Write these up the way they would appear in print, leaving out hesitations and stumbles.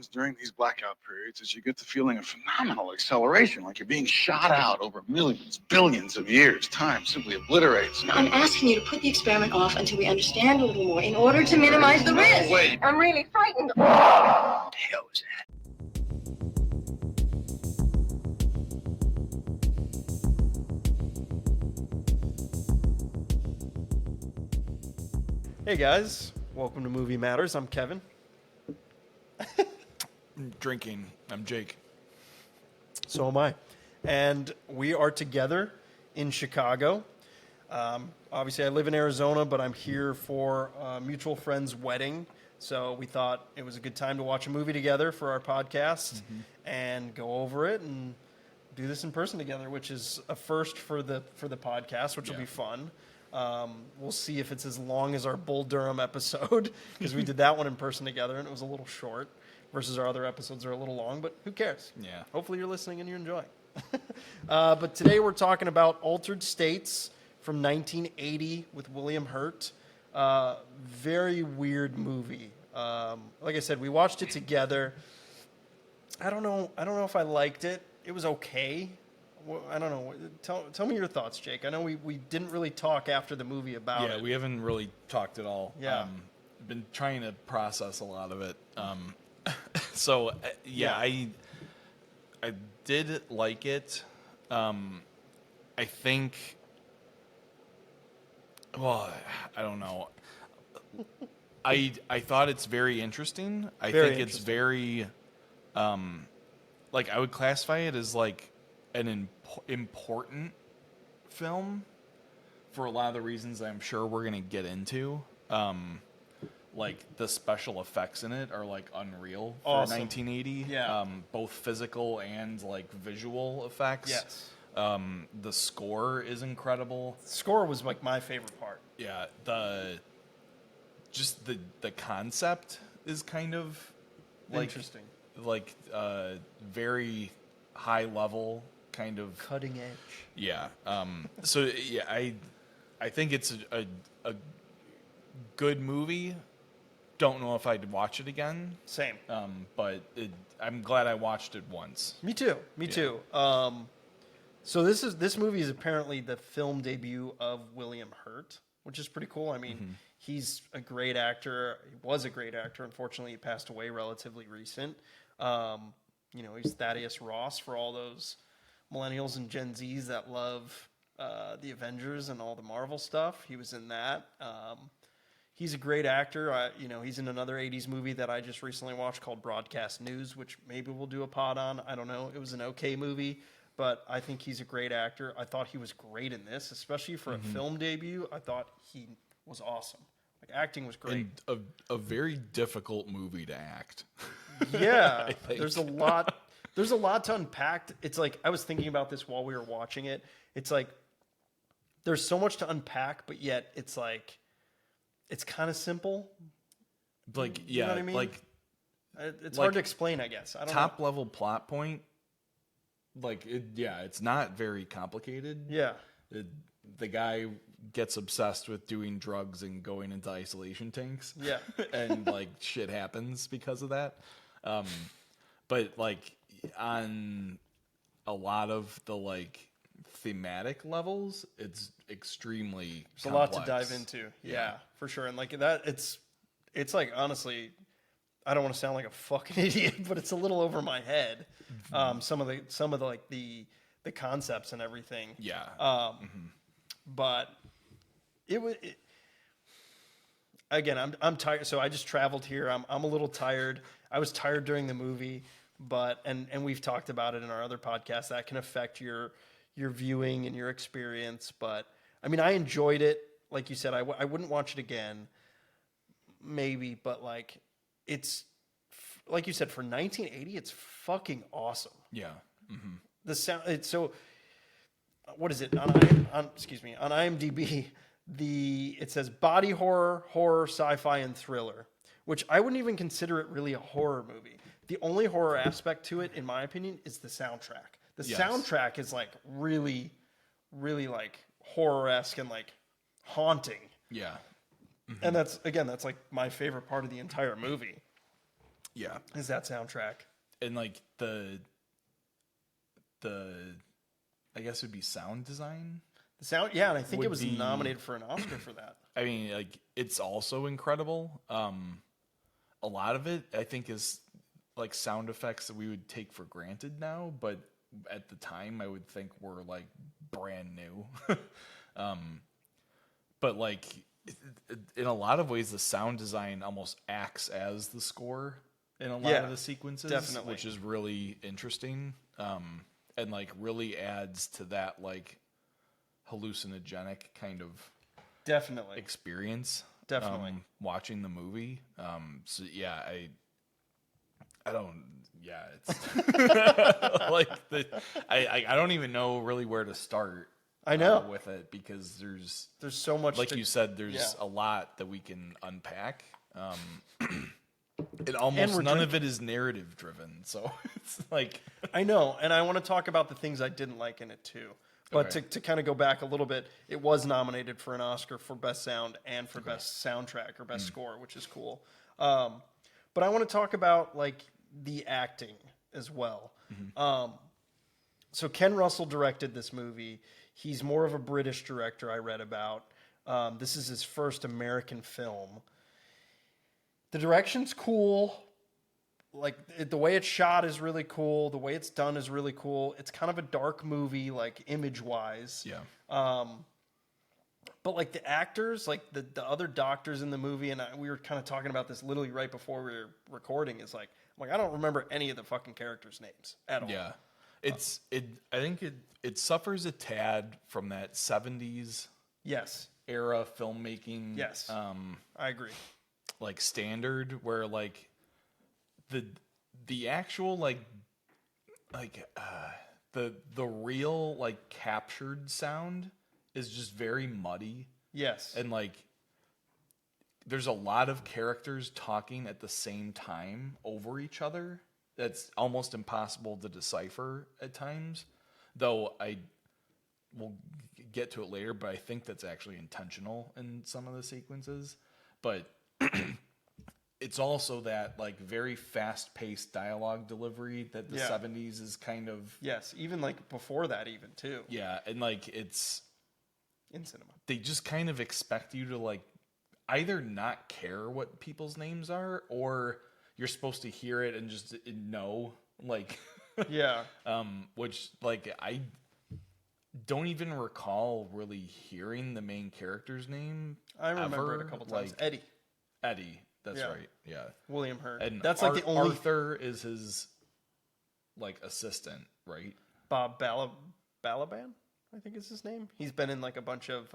happens during these blackout periods is you get the feeling of phenomenal acceleration, like you're being shot out over millions, billions of years. Time simply obliterates. I'm asking you to put the experiment off until we understand a little more in order to minimize the risk. Wait. I'm really frightened. What the hell was that? Hey guys, welcome to Movie Matters. I'm Kevin. Drinking. I'm Jake. So am I. And we are together in Chicago. Obviously, I live in Arizona, but I'm here for a mutual friend's wedding. So we thought it was a good time to watch a movie together for our podcast and go over it and do this in person together, which is a first for the podcast, which will be fun. We'll see if it's as long as our Bull Durham episode, because we did that one in person together and it was a little short versus our other episodes are a little long, but who cares? Yeah. Hopefully you're listening and you're enjoying. But today we're talking about Altered States from 1980 with William Hurt. Very weird movie. Like I said, we watched it together. I don't know if I liked it. It was okay. I don't know. Tell me your thoughts, Jake. I know we didn't really talk after the movie about it. Yeah, we haven't really talked at all. Yeah. Been trying to process a lot of it. So, I did like it. I think, well, I don't know. I thought it's very interesting. I think it's very, like, I would classify it as, like, an important film for a lot of the reasons I'm sure we're going to get into. Like, the special effects in it are, like, unreal for 1980. Yeah. Both physical and, like, visual effects. Yes. The score is incredible. The score was, like, my favorite part. Yeah. The concept is kind of, like, interesting. Like, very high level, kind of Cutting edge. Yeah. So yeah, I think it's a good movie. Don't know if I'd watch it again. Same. But I'm glad I watched it once. Me too. Me too. So this movie is apparently the film debut of William Hurt, which is pretty cool. I mean, he's a great actor. He was a great actor. Unfortunately, he passed away relatively recent. He's Thaddeus Ross for all those millennials and Gen Zs that love the Avengers and all the Marvel stuff. He was in that. He's a great actor. He's in another 80s movie that I just recently watched called Broadcast News, which maybe we'll do a pod on. I don't know. It was an okay movie, but I think he's a great actor. I thought he was great in this, especially for a film debut. I thought he was awesome. Like, acting was great. And a very difficult movie to act. Yeah, there's a lot to unpack. It's like, I was thinking about this while we were watching it. It's like, there's so much to unpack, but yet it's like, it's kind of simple. Like, You know what I mean? like it's hard to explain, I guess. I don't know. top level plot point. Like, it's not very complicated. Yeah. The guy gets obsessed with doing drugs and going into isolation tanks. Yeah. And, like, shit happens because of that. But, like, on a lot of the, like, thematic levels, it's extremely There's complex. a lot to dive into. Yeah, for sure. And, like, that, it's like, honestly, I don't want to sound like a fucking idiot, but it's a little over my head. Some of the like the concepts and everything. Yeah. But again, I'm tired. So I just traveled here. I'm a little tired. I was tired during the movie, but and we've talked about it in our other podcast that can affect your viewing and your experience. But I mean, I enjoyed it. Like you said, I wouldn't watch it again. Maybe, but like, it's like you said, for 1980, it's fucking awesome. Yeah. The sound. It's so. What is it on IMDb? It says body horror, sci-fi, and thriller, which I wouldn't even consider it really a horror movie. The only horror aspect to it, in my opinion, is the soundtrack. The soundtrack is like really, really like horror-esque and like haunting. Yeah. And that's like my favorite part of the entire movie. Yeah. is that soundtrack. And like the I guess it would be sound design. The sound, yeah, and I think Would it was be- nominated for an Oscar for that. I mean, like it's also incredible. A lot of it I think is like sound effects that we would take for granted now, but at the time I would think were like brand new. But like in a lot of ways the sound design almost acts as the score in a lot Yeah, of the sequences, definitely. which is really interesting. And like really adds to that like hallucinogenic kind of Definitely. experience. Definitely. Watching the movie. So yeah, I don't. Yeah, it's like I don't even know really where to start. I know. With it because there's so much. like you said, there's yeah. a lot that we can unpack. It And almost we're none of it is narrative driven, so it's like I know, and I want to talk about the things I didn't like in it too. But Okay. to kind of go back a little bit, it was nominated for an Oscar for Best Sound and for Best Soundtrack or Best Score, which is cool. But I want to talk about like the acting as well. So Ken Russell directed this movie. He's more of a British director, I read about. This is his first American film. The direction's cool. Like the way it's shot is really cool. The way it's done is really cool. It's kind of a dark movie, like image wise. yeah. But like the actors, like the other doctors in the movie, and we were kind of talking about this literally right before we were recording. Is like I don't remember any of the fucking characters' names at all. Yeah. I think it suffers a tad from that 70s Yes. era filmmaking. Yes. I agree. Like standard where like the actual the real like captured sound is just very muddy, Yes. and like there's a lot of characters talking at the same time over each other that's almost impossible to decipher at times, though I will get to it later, but I think that's actually intentional in some of the sequences. But it's also that like very fast-paced dialogue delivery that the Yeah. 70s is kind of Yes. Even like before that, even too. yeah, and like it's In cinema. they just kind of expect you to like either not care what people's names are or you're supposed to hear it and just know like Yeah. which like I don't even recall really hearing the main character's name. I remember ever. it a couple times. Like, Eddie. That's Yeah. right. Yeah. William Hurt. And That's like the only Arthur is his like assistant, right? Bob Balaban, I think is his name. He's been in like a bunch of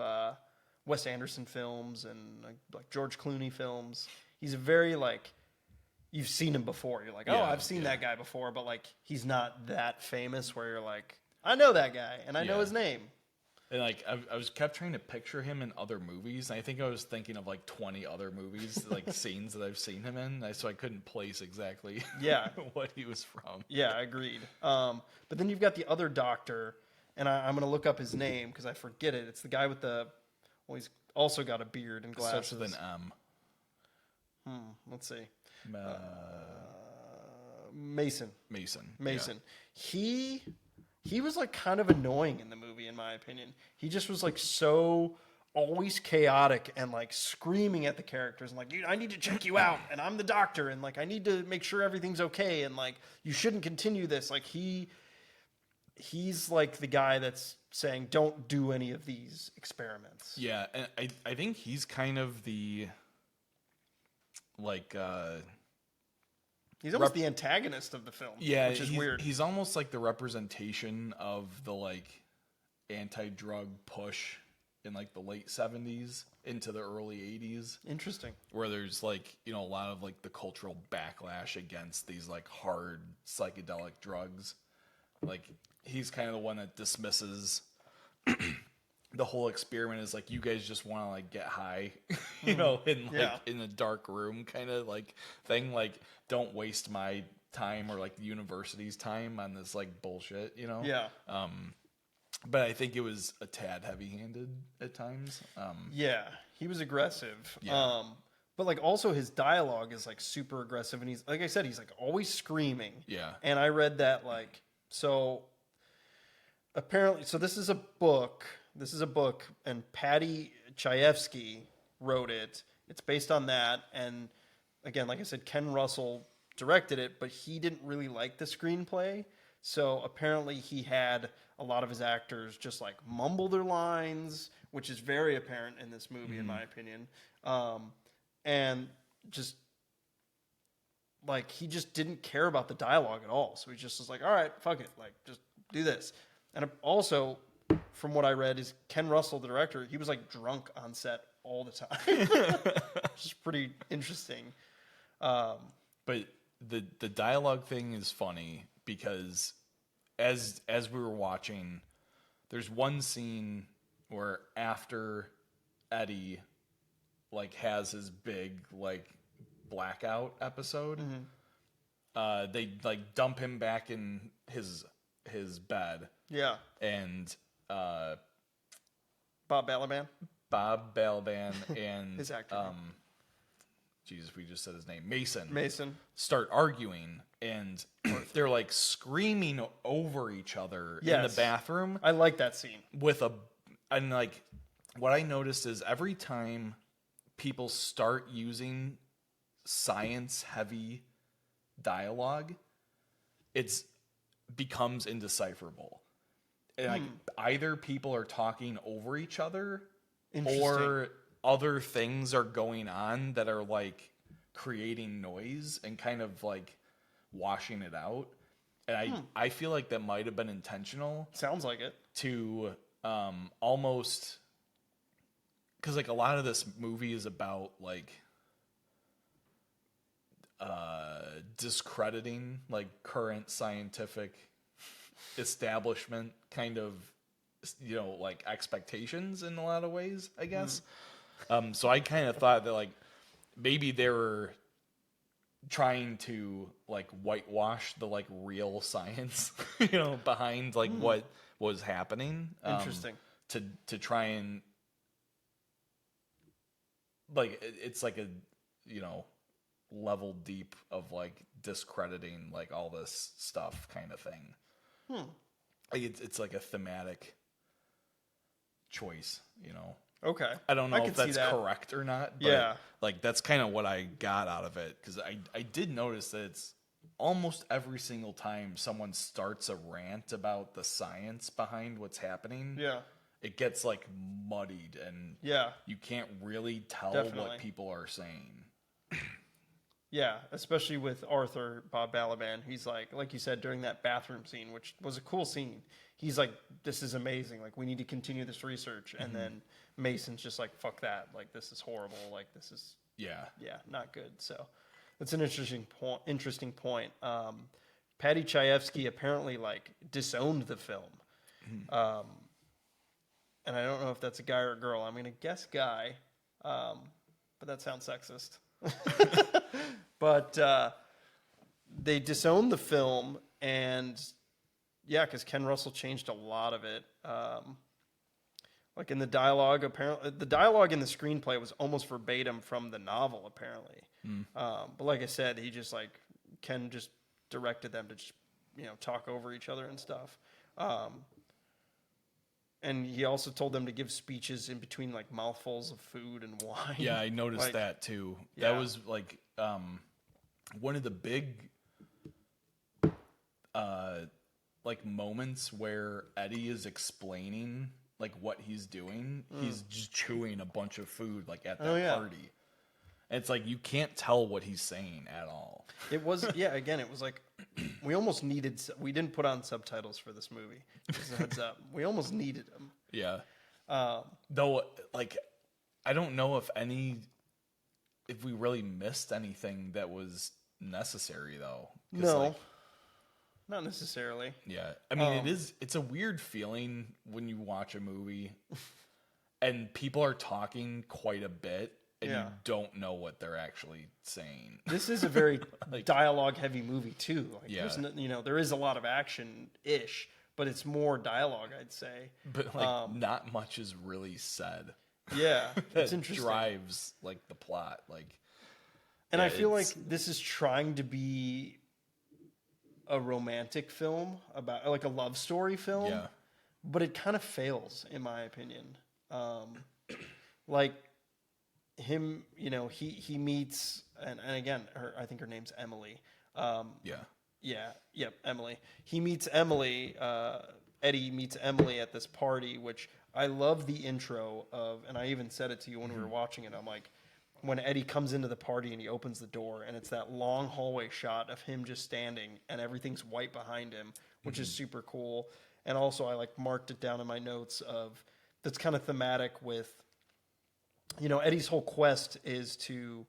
Wes Anderson films and like George Clooney films. He's a very like you've seen him before. You're like, oh, Yeah, I've seen yeah. that guy before, but like he's not that famous where you're like, I know that guy and I know Yeah. his name. And like I was kept trying to picture him in other movies. And I think I was thinking of like 20 other movies, like scenes that I've seen him in. So I couldn't place exactly Yeah. what he was from. Yeah, agreed. But then you've got the other doctor, and I'm going to look up his name because I forget it. It's the guy with he's also got a beard and glasses. Starts with an M. Let's see. Uh, Mason. Mason. He was like kind of annoying in the movie, in my opinion. He just was like so always chaotic and like screaming at the characters and like, dude, I need to check you out and I'm the doctor and like I need to make sure everything's okay and like you shouldn't continue this. Like he's like the guy that's saying don't do any of these experiments. Yeah, and I think he's kind of the like He's almost the antagonist of the film, yeah, which is weird. He's almost like the representation of the like anti-drug push in like the late 70s into the early 80s. Interesting. Where there's like, you know, a lot of like the cultural backlash against these like hard psychedelic drugs. Like he's kind of the one that dismisses the whole experiment is like you guys just want to like get high, you know, in like in a dark room kind of like thing. Like don't waste my time or like the university's time on this like bullshit, you know? Yeah. But I think it was a tad heavy-handed at times. Yeah, he was aggressive. Yeah. But like also his dialogue is like super aggressive, and he's like I said, he's like always screaming. Yeah. And I read that like so. Apparently, so this is a book. This is a book, and Patty Chayefsky wrote it. It's based on that, and again, like I said, Ken Russell directed it, but he didn't really like the screenplay. So apparently, he had a lot of his actors just like mumble their lines, which is very apparent in this movie, in my opinion. And just like he just didn't care about the dialogue at all. So he just was like, "All right, fuck it, like just do this." And also, from what I read, is Ken Russell, the director, he was like drunk on set all the time, which is pretty interesting. But the dialogue thing is funny because as we were watching, there's one scene where after Eddie like has his big like blackout episode, they like dump him back in his bed. Yeah. And Bob Balaban and his actor name. Jesus, we just said his name. Mason start arguing, and they're like screaming over each other in the bathroom. I like that scene. And like what I noticed is every time people start using science heavy dialogue, it's becomes indecipherable. Like either people are talking over each other or other things are going on that are like creating noise and kind of like washing it out. And I feel like that might have been intentional. Sounds like it. To almost, because like a lot of this movie is about like discrediting like current scientific establishment kind of, you know, like expectations in a lot of ways, I guess. So I kind of thought that like maybe they were trying to like whitewash the like real science, you know, behind like what was happening. Interesting. To try and like it's like a, you know, level deep of like discrediting like all this stuff kind of thing. Like it's like a thematic choice, you know. Okay. I don't know if could see that's that. correct or not, but Yeah. like that's kind of what I got out of it, because I did notice that it's almost every single time someone starts a rant about the science behind what's happening, Yeah. it gets like muddied and you can't really tell Definitely. what people are saying. Yeah, especially with Arthur Bob Balaban. He's like you said, during that bathroom scene, which was a cool scene. He's like, "This is amazing. Like, we need to continue this research." And then Mason's just like, "Fuck that. Like, this is horrible. Like, this is not good." So that's an interesting point. Patty Chayefsky apparently like disowned the film, and I don't know if that's a guy or a girl. I'm gonna guess guy, but that sounds sexist. But they disowned the film, and because Ken Russell changed a lot of it. Like in the dialogue, apparently the dialogue in the screenplay was almost verbatim from the novel, apparently. But like I said, he just like Ken just directed them to just, you know, talk over each other and stuff. And he also told them to give speeches in between like mouthfuls of food and wine. Yeah, I noticed like, that too. Yeah. That was like one of the big like moments where Eddie is explaining like what he's doing. He's just chewing a bunch of food like at that party. And it's like you can't tell what he's saying at all. It was again, it was like we didn't put on subtitles for this movie. Just a heads up. We almost needed them. Yeah. Though like I don't know if we really missed anything that was necessary though. No. Like, not necessarily. Yeah. I mean, it's a weird feeling when you watch a movie and people are talking quite a bit and you don't know what they're actually saying. This is a very dialogue heavy movie too. Like Yeah. there is a lot of action-ish, but it's more dialogue, I'd say. But like not much is really said. Yeah. That It's interesting. drives like the plot. Like And Yeah, I feel like it's- this is trying to be a romantic film about like a love story film, Yeah. but it kind of fails in my opinion. Like him, you know, he meets and again, I think her name's Emily. Yeah. Yeah, yep, Emily. He meets Emily. Eddie meets Emily at this party, which I love the intro of, and I even said it to you when we were watching it. I'm like, when Eddie comes into the party and he opens the door, and it's that long hallway shot of him just standing, and everything's white behind him, which is super cool. And also, I like marked it down in my notes of that's kind of thematic with, you know, Eddie's whole quest is to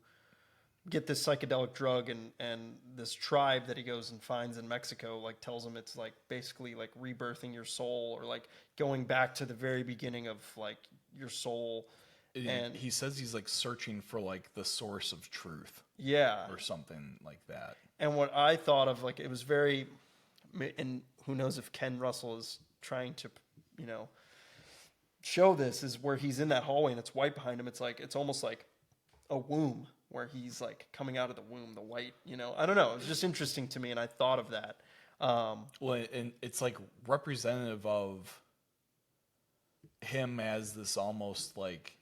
get this psychedelic drug, and this tribe that he goes and finds in Mexico like tells him it's like basically like rebirthing your soul, or like going back to the very beginning of like your soul. And he says he's like searching for like the source of truth yeah, or something like that. and what I thought of, like, it was very, and who knows if Ken Russell is trying to, you know, show this, is where he's in that hallway and it's white behind him. It's like, it's almost like a womb where he's like coming out of the womb, the white, you know, I don't know. It was just interesting to me. And I thought of that. Well, and it's like representative of him as this almost like,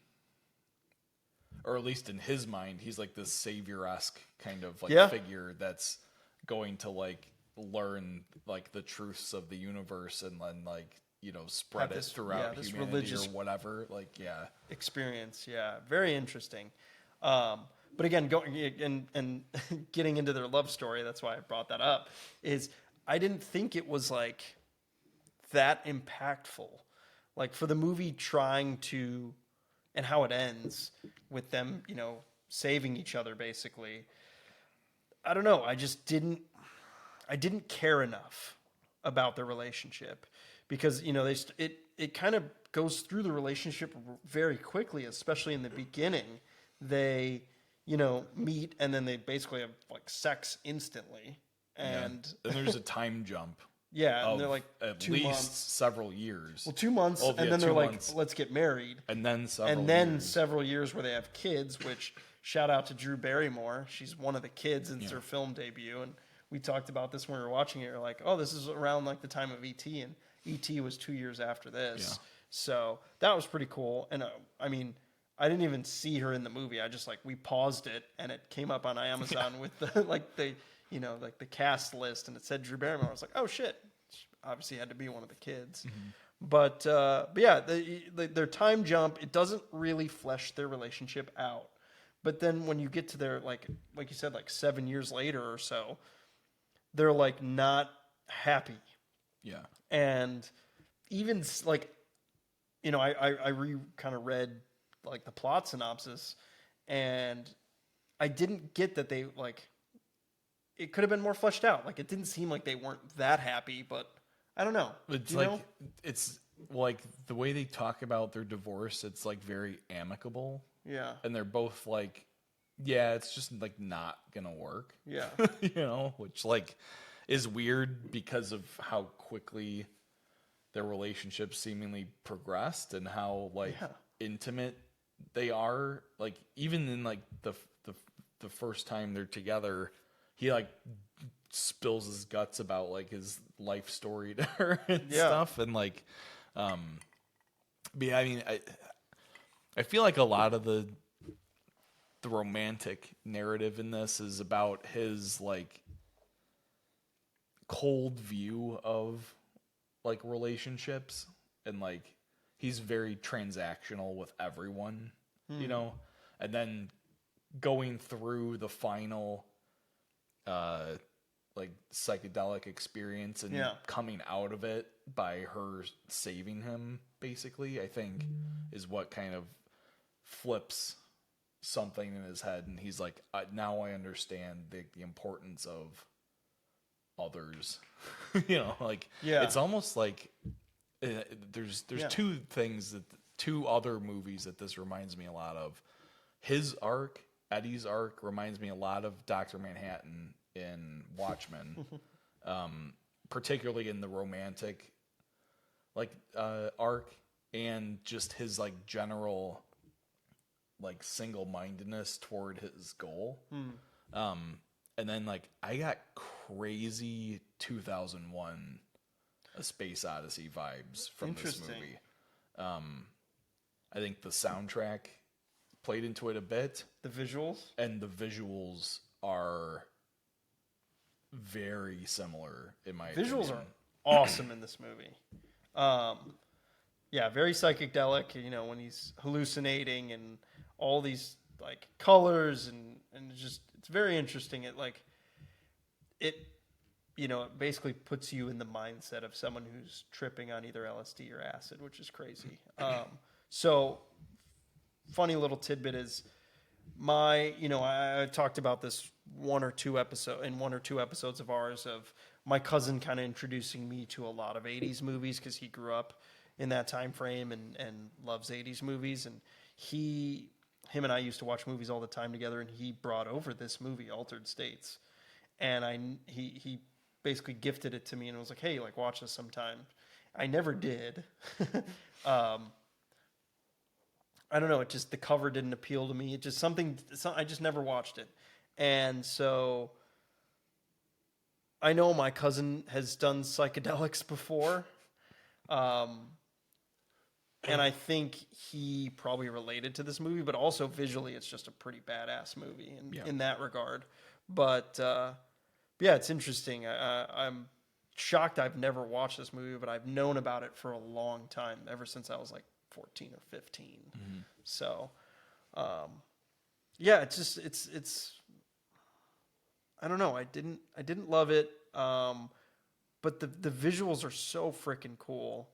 or at least in his mind, he's like this savior-esque kind of like Yeah. figure that's going to like learn like the truths of the universe and then like, you know, spread Have it this- throughout yeah, this humanity religious- or whatever. Like, yeah. Experience. Yeah. Very interesting. But again, going and getting into their love story, that's why I brought that up, is I didn't think it was like that impactful. Like for the movie trying to, and how it ends with them, you know, saving each other basically. I don't know. I didn't care enough about their relationship, because, you know, it kind of goes through the relationship very quickly, especially in the beginning. They, you know, meet and then they basically have like sex instantly. And And there's a time jump. yeah, and Of they're like at 2 least months. several years. Well, 2 months, Oh, and yeah, then they're 2 like, months. let's get married. And then several And then years. several years where they have kids, which shout out to Drew Barrymore. She's one of the kids, and it's her film debut. And we talked about this when we were watching it. We're like, oh, this is around like the time of E.T., and E.T. was 2 years after this. Yeah. So that was pretty cool. And I mean, I didn't even see her in the movie. I just like, we paused it and it came up on Amazon with the, like the, you know, like the cast list, and it said Drew Barrymore. I was like, oh shit. She obviously had to be one of the kids. But yeah, their time jump, it doesn't really flesh their relationship out. But then when you get to their, like you said, like 7 years later or so, they're like not happy. Yeah. And even like, you know, I kind of read like the plot synopsis, and I didn't get that they like, it could have been more fleshed out. Like it didn't seem like they weren't that happy, but I don't know. It's You like know? it's like the way they talk about their divorce, it's like very amicable. Yeah. And they're both like, yeah, it's just like not gonna work. Yeah. You know, which like is weird because of how quickly their relationship seemingly progressed and how like intimate they are. Like even in like the first time they're together, he like spills his guts about like his life story to her and stuff, and like but yeah, I mean, I feel like a lot of the romantic narrative in this is about his like cold view of like relationships, and like he's very transactional with everyone, you know, and then going through the final like psychedelic experience and coming out of it by her saving him basically, I think is what kind of flips something in his head, and he's like, now I understand the importance of others. You know, like it's almost like there's two things that two other movies that this reminds me a lot of. His arc, Eddie's arc, reminds me a lot of Dr. Manhattan in Watchmen, particularly in the romantic like arc, and just his like general like single-mindedness toward his goal. And then like I got crazy 2001 A Space Odyssey vibes from this movie. I think the soundtrack played into it a bit. The visuals? And the visuals are very similar in my opinion. Visuals are awesome in this movie. Yeah, very psychedelic, you know, when he's hallucinating and all these like colors and it's very interesting. It you know, it basically puts you in the mindset of someone who's tripping on either LSD or acid, which is crazy. So funny little tidbit is I talked about this one or two episodes of ours of my cousin kind of introducing me to a lot of 80s movies because he grew up in that time frame and loves 80s movies. And him and I used to watch movies all the time together, and he brought over this movie, Altered States. And he basically gifted it to me and was like, hey, like, watch this sometime. I never did. I don't know. The cover didn't appeal to me. I just never watched it. And so I know my cousin has done psychedelics before. And I think he probably related to this movie, but also visually, it's just a pretty badass movie in that regard. But yeah, it's interesting. I'm shocked I've never watched this movie, but I've known about it for a long time, ever since I was like 14 or 15. Mm-hmm. So, yeah, it's I don't know. I didn't love it. But the visuals are so freaking cool,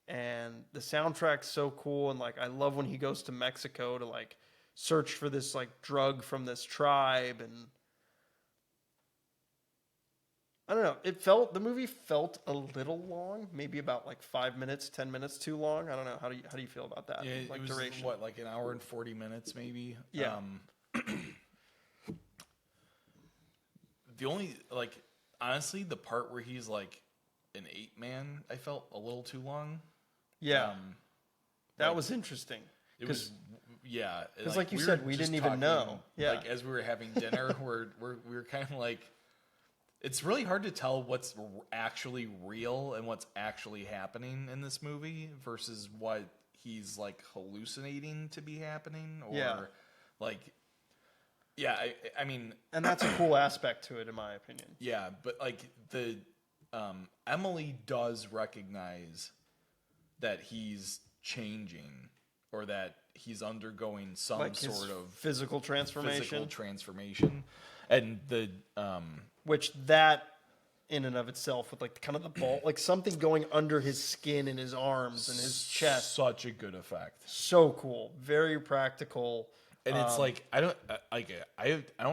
and the soundtrack's so cool. And like, I love when he goes to Mexico to like search for this like drug from this tribe. And I don't know. The movie felt a little long, maybe about like 5 minutes, 10 minutes too long. I don't know. How do you feel about that? Yeah, like it was duration? what, like an hour and 40 minutes maybe? Yeah. The only, like, honestly, the part where he's like an ape man, I felt a little too long. Yeah. That was interesting. It was, yeah. Because like you said, we didn't even know. Yeah. Like, as we were having dinner, we were kind of like, it's really hard to tell what's actually real and what's actually happening in this movie versus what he's like hallucinating to be happening, or like, yeah, I mean, and that's a cool aspect to it, in my opinion. Yeah, but like Emily does recognize that he's changing, or that he's undergoing some like sort of physical transformation, and the which that in and of itself, with like kind of the ball, like something going under his skin and his arms and his chest, such a good effect. So cool, very practical. And it's like I don't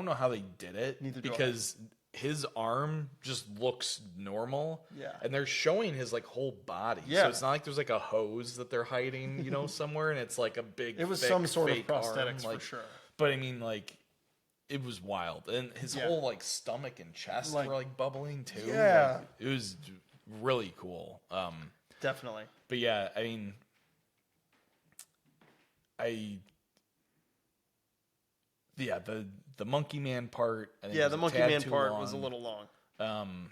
know how they did it. Neither do because his arm just looks normal. Yeah. And they're showing his like whole body. Yeah. So it's not like there's like a hose that they're hiding, somewhere, and it's like a big. It was thick, some sort of fake prosthetics arm, like, for sure. But I mean, like, it was wild, and his whole like stomach and chest were like bubbling too. Yeah. Like, it was really cool. Definitely. But yeah, I mean, the Monkey Man part. I think the Monkey Man part was a little long.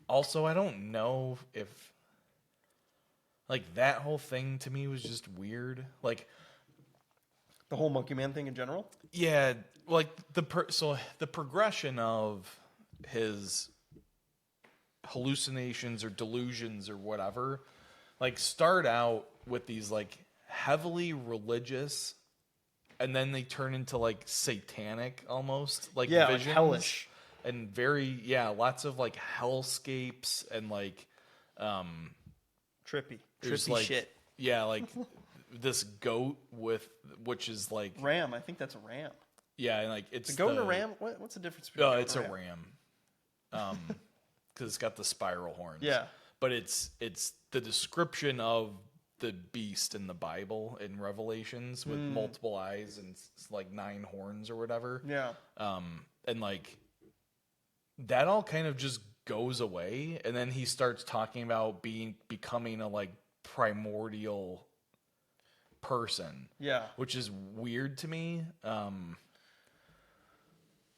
Also, I don't know if like that whole thing to me was just weird. Like the whole Monkey Man thing in general. Yeah, like the progression of his hallucinations or delusions or whatever, like start out with these like heavily religious. And then they turn into like satanic almost, like visions, like hellish, and lots of like hellscapes and like trippy like, shit. Yeah, like this goat which is like ram. I think that's a ram. Yeah, and like it's a goat and a ram. What's the difference between? It's a ram. Because it's got the spiral horns. Yeah, but it's the description of the beast in the Bible in Revelations with multiple eyes and like 9 horns or whatever. Yeah. And like that all kind of just goes away, and then he starts talking about becoming a like primordial person. Yeah. Which is weird to me.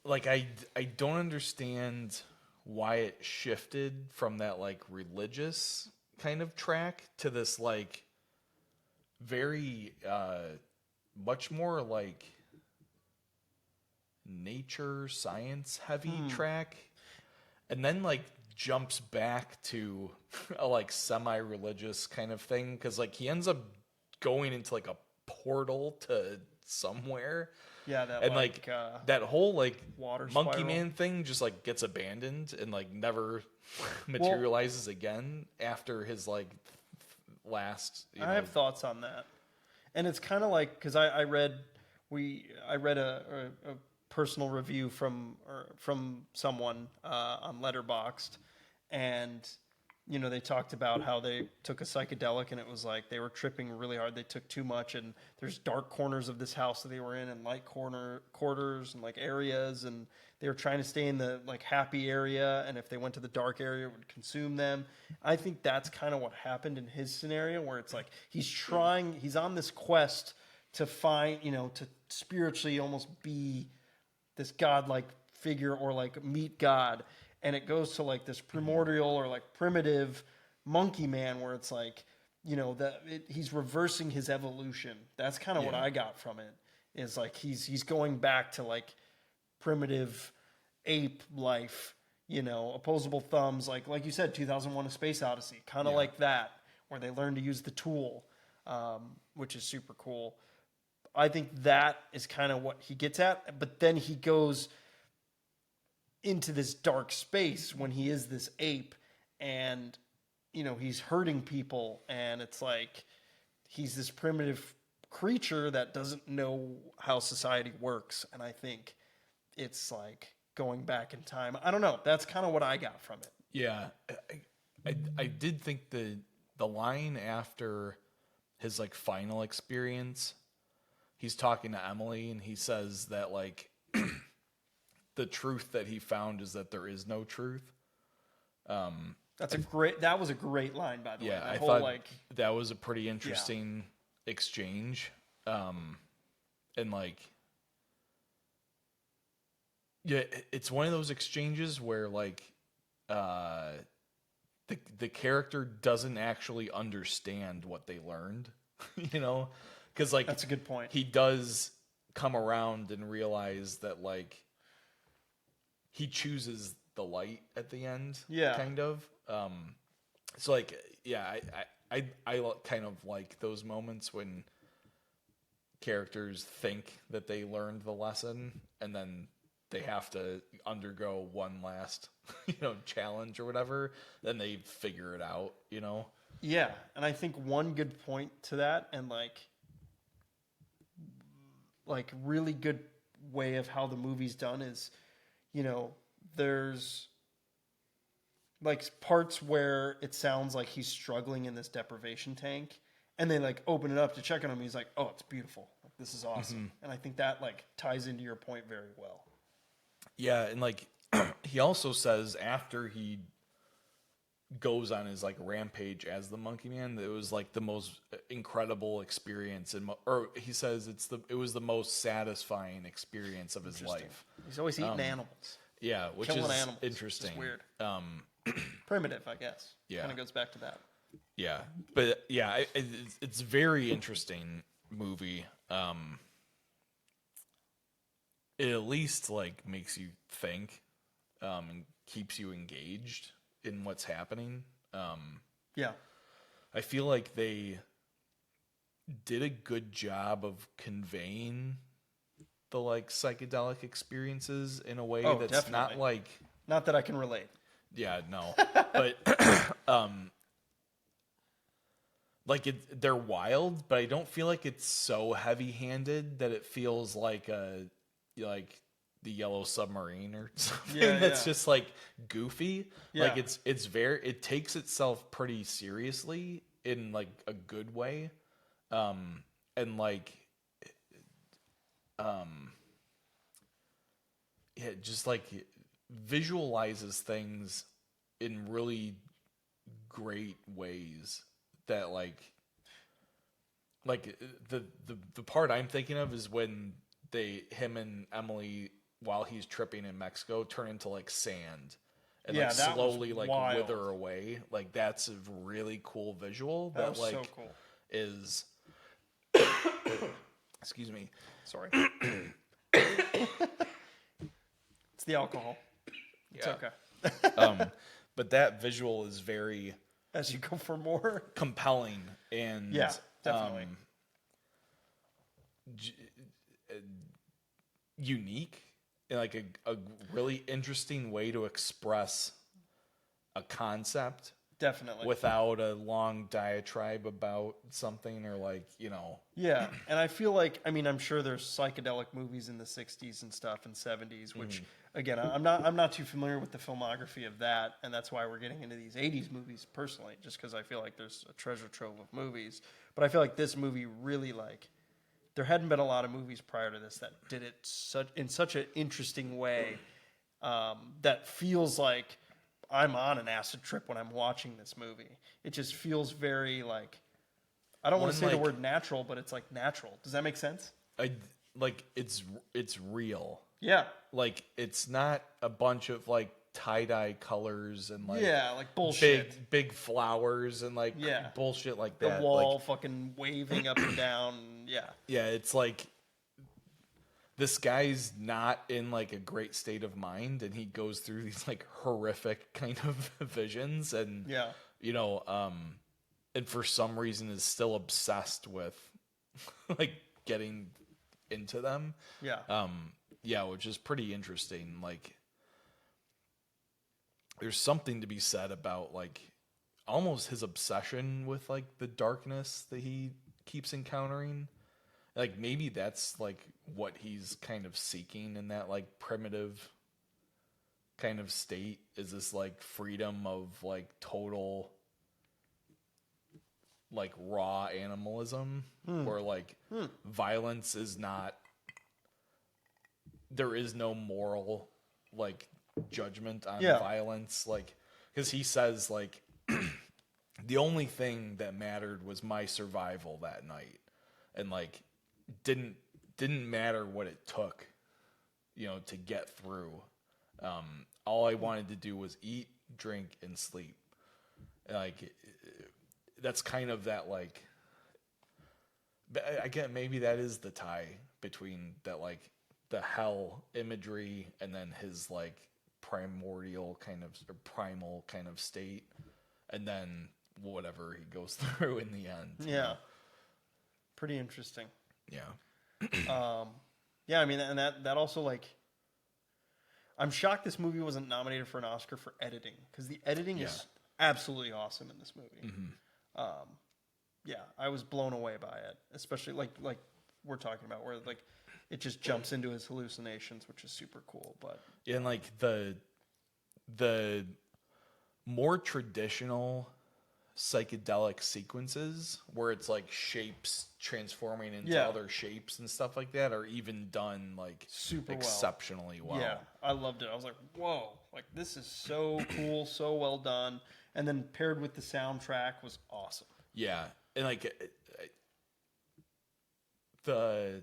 like I don't understand why it shifted from that like religious kind of track to this like very much more like nature science heavy track, and then like jumps back to a like semi-religious kind of thing, because like he ends up going into like a portal to somewhere. Yeah, that And like that whole like water monkey spiral. man thing just like gets abandoned and like never materializes again after his like last. I have thoughts on that, and it's kind of like, because I read a personal review from someone on Letterboxd, and they talked about how they took a psychedelic and it was like they were tripping really hard. They took too much, and there's dark corners of this house that they were in, and light quarters and like areas, and they were trying to stay in the like happy area, and if they went to the dark area, it would consume them. I think that's kind of what happened in his scenario, where it's like he's on this quest to find, to spiritually almost be this godlike figure, or like meet God. And it goes to like this primordial or like primitive monkey man, where it's like, he's reversing his evolution. That's kind of what I got from it, is like he's going back to like primitive ape life, opposable thumbs, like you said, 2001: A Space Odyssey, kind of like that, where they learn to use the tool, which is super cool. I think that is kind of what he gets at, but then he goes into this dark space when he is this ape, and he's hurting people, and it's like he's this primitive creature that doesn't know how society works. And I think it's like going back in time. I don't know, that's kind of what I got from it. Yeah, I did think the line after his like final experience, he's talking to Emily and he says that like the truth that he found is that there is no truth. That was a great line, by the way. Yeah, That I whole, thought like, that was a pretty interesting exchange. And like, yeah, it's one of those exchanges where like, the character doesn't actually understand what they learned, because like that's a good point. He does come around and realize that like he chooses the light at the end, kind of. So like, yeah, I kind of like those moments when characters think that they learned the lesson and then they have to undergo one last, challenge or whatever, then they figure it out, Yeah, and I think one good point to that, and like really good way of how the movie's done is, there's like parts where it sounds like he's struggling in this deprivation tank, and they like open it up to check on him. He's like, "Oh, it's beautiful. Like, this is awesome." And I think that like ties into your point very well. Yeah, and like he also says after he goes on his like rampage as the Monkey Man, that it was like the most incredible experience, or he says it was the most satisfying experience of his life. He's always eating animals. Yeah, which Killing is animals. interesting. It's weird. Primitive, I guess. Yeah, kind of goes back to that. Yeah, but yeah, it's a very interesting movie. It at least like makes you think, and keeps you engaged in what's happening. Yeah, I feel like they did a good job of conveying the like psychedelic experiences in a way that's definitely. not like, not that I can relate. Yeah, no, but like they're wild, but I don't feel like it's so heavy-handed that it feels like the Yellow Submarine or something that's just like goofy. Yeah. Like it takes itself pretty seriously in like a good way, and like it just like visualizes things in really great ways that like the part I'm thinking of is when him and Emily while he's tripping in Mexico turn into like sand and Yeah, like that was slowly like wild. wither away. Like that's a really cool visual That that was like so cool. is excuse me. Sorry. It's the alcohol. It's Yeah. okay. But that visual is very As you go for more. compelling and Yeah, definitely. unique and like a really interesting way to express a concept Definitely. without a long diatribe about something or like, you know. Yeah, and I feel like, I mean, I'm sure there's psychedelic movies in the 60s and stuff and 70s, which again, I'm not too familiar with the filmography of that, and that's why we're getting into these 80s movies personally, just because I feel like there's a treasure trove of movies. But I feel like this movie really like there hadn't been a lot of movies prior to this that did it in such an interesting way that feels like I'm on an acid trip when I'm watching this movie. It just feels very like I don't want to say the like- word natural, but it's like natural. Does that make sense? Like it's real. Yeah. Like it's not a bunch of like tie-dye colors and like Yeah, like bullshit. big flowers and like Yeah. bullshit like The that. wall Like, fucking waving up and down. Yeah. yeah, it's like this guy's not in like a great state of mind and he goes through these like horrific kind of visions and Yeah. you know and for some reason is still obsessed with like getting into them. Yeah. Yeah, which is pretty interesting. Like there's something to be said about like almost his obsession with like the darkness that he keeps encountering. Like maybe that's like what he's kind of seeking in that like primitive kind of state is this like freedom of like total like raw animalism where like violence is not there is no moral like judgment on Yeah. violence like because he says like the only thing that mattered was my survival that night and like didn't matter what it took you know to get through all I wanted to do was eat drink and sleep like that's kind of that like I get maybe that is the tie between that like the hell imagery and then his like primordial kind of or primal kind of state and then whatever he goes through in the end. Yeah. know? Pretty interesting. Yeah. Yeah, I mean, and that also like, I'm shocked this movie wasn't nominated for an Oscar for editing because the editing is absolutely awesome in this movie. Yeah, I was blown away by it, especially like we're talking about where like it just jumps into his hallucinations, which is super cool. But And like the more traditional psychedelic sequences where it's like shapes transforming into other shapes and stuff like that are even done like super exceptionally well. Yeah, I loved it. I was like, whoa, like this is so cool, so well done. And then paired with the soundtrack was awesome. Yeah. And like the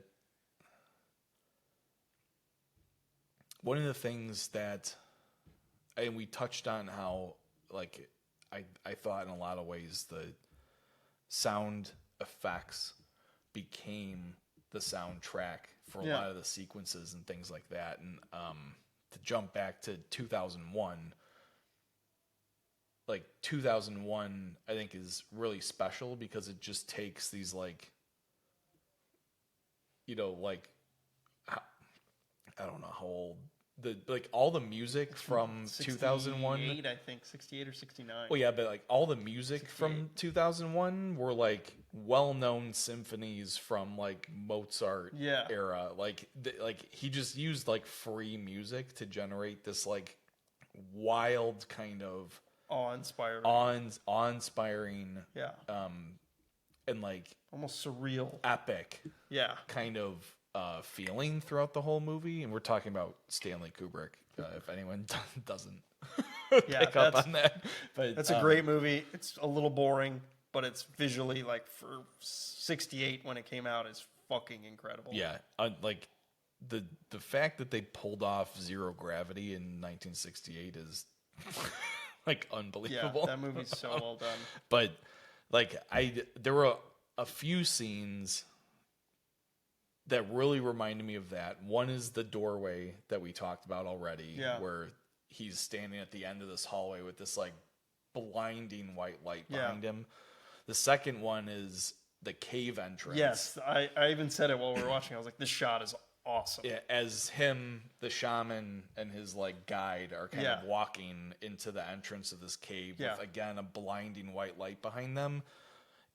one of the things that and we touched on how like I thought in a lot of ways the sound effects became the soundtrack for a lot of the sequences and things like that. And to jump back to 2001, like 2001 I think is really special because it just takes these like you know like I don't know how old the like all the music from 2001 I think 68 or 69. well yeah but like all the music from 2001 were like well-known symphonies from like Mozart era like like he just used like free music to generate this like wild kind of awe-inspiring and like almost surreal epic kind of feeling throughout the whole movie and we're talking about Stanley Kubrick if anyone doesn't pick up on that but that's a great movie. It's a little boring but it's visually like for 68 when it came out is fucking incredible. like the fact that they pulled off Zero Gravity in 1968 is like unbelievable. Yeah, that movie's so well done. But like there were a few scenes that really reminded me of that. One is the doorway that we talked about already, where he's standing at the end of this hallway with this like blinding white light behind him. The second one is the cave entrance. Yes, I even said it while we were watching. I was like, this shot is awesome. Yeah, as him, the shaman, and his like guide are kind of walking into the entrance of this cave with again a blinding white light behind them,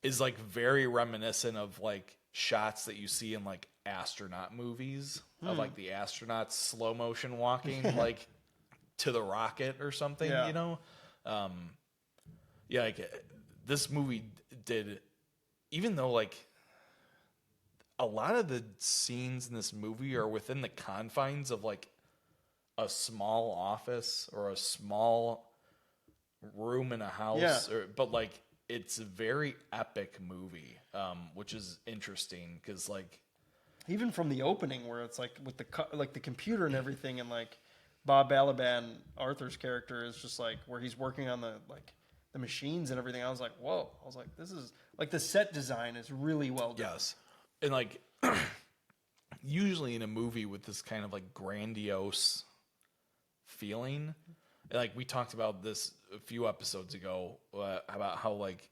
is like very reminiscent of like shots that you see in like astronaut movies of like the astronauts slow motion walking like to the rocket or something, you know? Like this movie did, even though like a lot of the scenes in this movie are within the confines of like a small office or a small room in a house, but like it's a very epic movie, which is interesting because like even from the opening where it's like with the computer and everything, and like Bob Balaban, Arthur's character, is just like where he's working on the machines and everything. I was like, whoa! I was like, this is like the set design is really well done. Yes, and like usually in a movie with this kind of like grandiose feeling, like we talked about this a few episodes ago about how like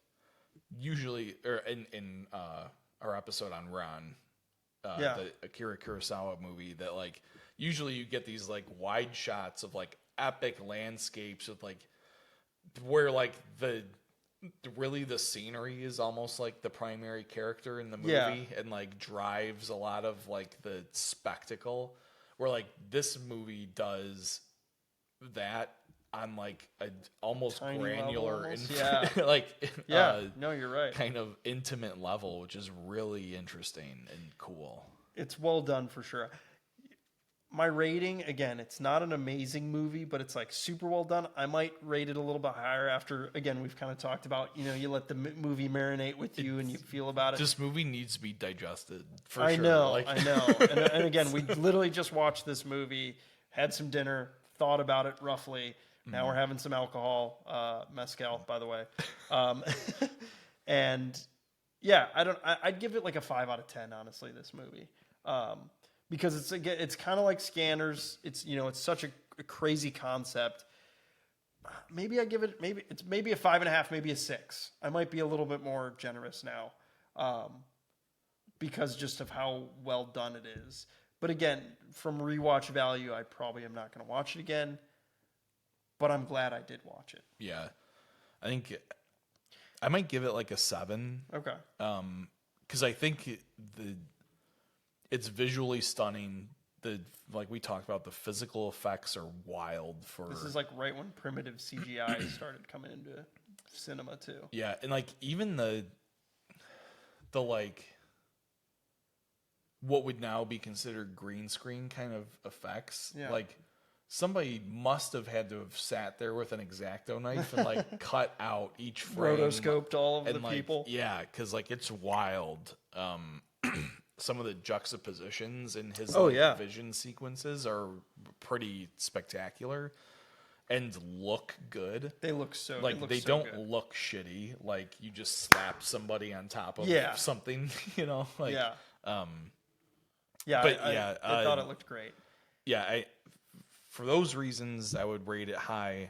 usually or in our episode on Ron, the Akira Kurosawa movie, that like usually you get these like wide shots of like epic landscapes with like where like the scenery is almost like the primary character in the movie and like drives a lot of like the spectacle, where like this movie does that on like a almost Tiny granular level, like no, you're right, kind of intimate level, which is really interesting and cool. It's well done for sure. My rating, again, it's not an amazing movie, but it's like super well done. I might rate it a little bit higher after, again, we've kind of talked about, you know, you let the movie marinate with you and you feel about it. This movie needs to be digested for I sure. know, like... I know. And again, we literally just watched this movie, had some dinner, thought about it roughly. Now we're having some alcohol, mezcal, by the way. And yeah, I'd give it like a 5 out of 10, honestly, this movie. Because it's kind of like Scanners. It's, you know, it's such a crazy concept. Maybe I give it, maybe a 5.5, maybe a 6. I might be a little bit more generous now, because just of how well done it is. But again, from rewatch value, I probably am not going to watch it again. But I'm glad I did watch it. Yeah, I think I might give it like a 7. Okay. Because I think it's visually stunning. Like we talked about, the physical effects are wild. This is like right when primitive CGI started coming into cinema too. Yeah, and like even the like what would now be considered green screen kind of effects. Yeah. Like somebody must have had to have sat there with an X-Acto knife and like cut out each frame, Rotoscoped all of and the like, people. Yeah, because like it's wild. Some of the juxtapositions in his vision sequences are pretty spectacular and look good. They look so like they so don't good. look shitty. Like you just slap somebody on top of something, you know. Like I thought it looked great. Yeah, for those reasons I would rate it high.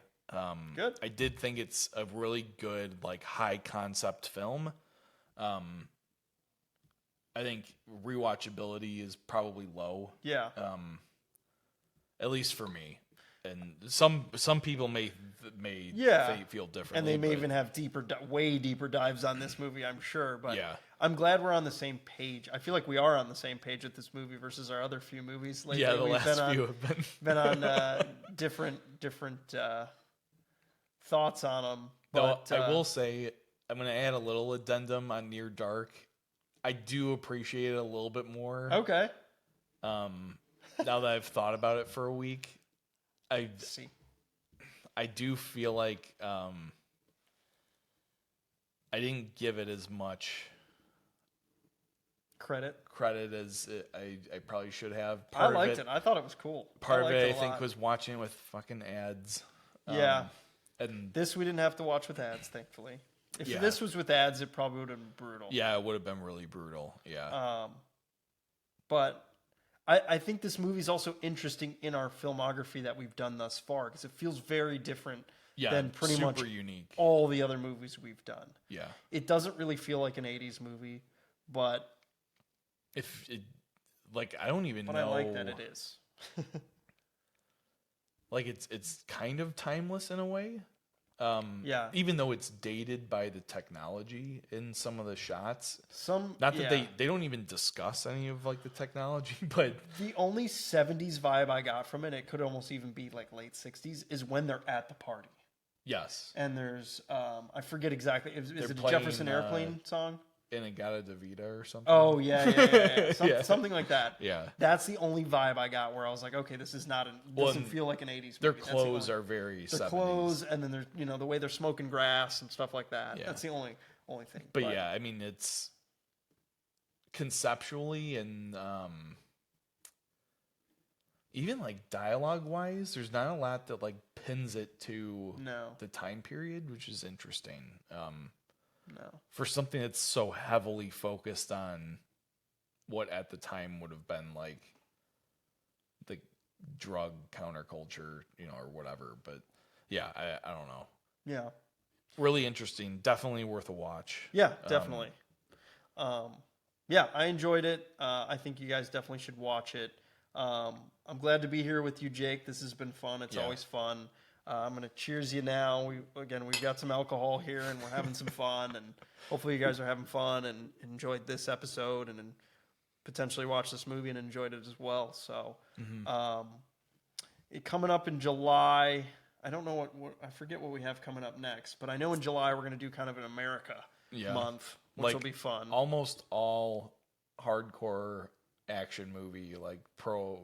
Good. I did think it's a really good like high concept film. I think rewatchability is probably low. Yeah. At least for me, and some people may feel differently, and they may even have way deeper dives on this movie, I'm sure. But I'm glad we're on the same page. I feel like we are on the same page with this movie versus our other few movies lately. Yeah, the last few have been on different thoughts on them. But I will say I'm going to add a little addendum on Near Dark. I do appreciate it a little bit more. Okay. Now that I've thought about it for a week, I do feel like I didn't give it as much credit as I probably should have. I liked it. I thought it was cool. Part of it, I think, was watching it with fucking ads. Yeah. And this we didn't have to watch with ads, thankfully. If Yeah. this was with ads, it probably would have been brutal. yeah, it would have been really brutal. Yeah. But I think this movie's also interesting in our filmography that we've done thus far because it feels very different Yeah, than pretty super much unique. all the other movies we've done. Yeah. It doesn't really feel like an 80s movie, but If it, like, I don't even know. I like that it is. Like, it's kind of timeless in a way. Yeah. Even though it's dated by the technology in some of the shots. Not that they don't even discuss any of like the technology, but the only 70s vibe I got from it could almost even be like late 60s, is when they're at the party. yes. And there's, I forget exactly, is it a playing, Jefferson Airplane song? Inagata Davida or something. Oh, yeah. Yeah. Something like that. Yeah. That's the only vibe I got where I was like, okay, this is not, doesn't feel like an 80s movie. Their That's the clothes only- are very the 70s. clothes, and then there's, the way they're smoking grass and stuff like that. Yeah. That's the only thing. But yeah, I mean, it's conceptually and even like dialogue wise, there's not a lot that like pins it to the time period, which is interesting. For something that's so heavily focused on what at the time would have been like the drug counterculture, or whatever. But yeah, I don't know. Yeah. Really interesting. Definitely worth a watch. Yeah, definitely. Yeah, I enjoyed it. I think you guys definitely should watch it. I'm glad to be here with you, Jake. This has been fun. It's always fun. I'm going to cheers you now. We've got some alcohol here, and we're having some fun. And hopefully you guys are having fun and enjoyed this episode and potentially watched this movie and enjoyed it as well. So coming up in July, I don't know what I forget what we have coming up next. But I know in July we're going to do kind of an America month, which will be fun. Almost all hardcore action movie, like pro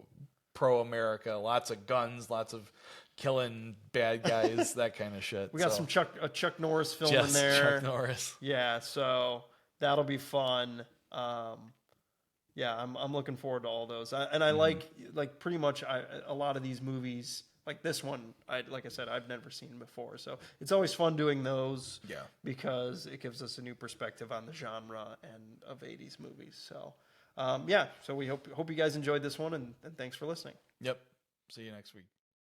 America, lots of guns, lots of killing bad guys, that kind of shit. We got some Chuck Norris film in there. Chuck Norris. Yeah, so that'll be fun. Yeah, I'm looking forward to all those. I like pretty much a lot of these movies. Like this one, like I said, I've never seen before. So it's always fun doing those. Yeah. Because it gives us a new perspective on the genre and of 80s movies. So so we hope you guys enjoyed this one, and thanks for listening. Yep. See you next week.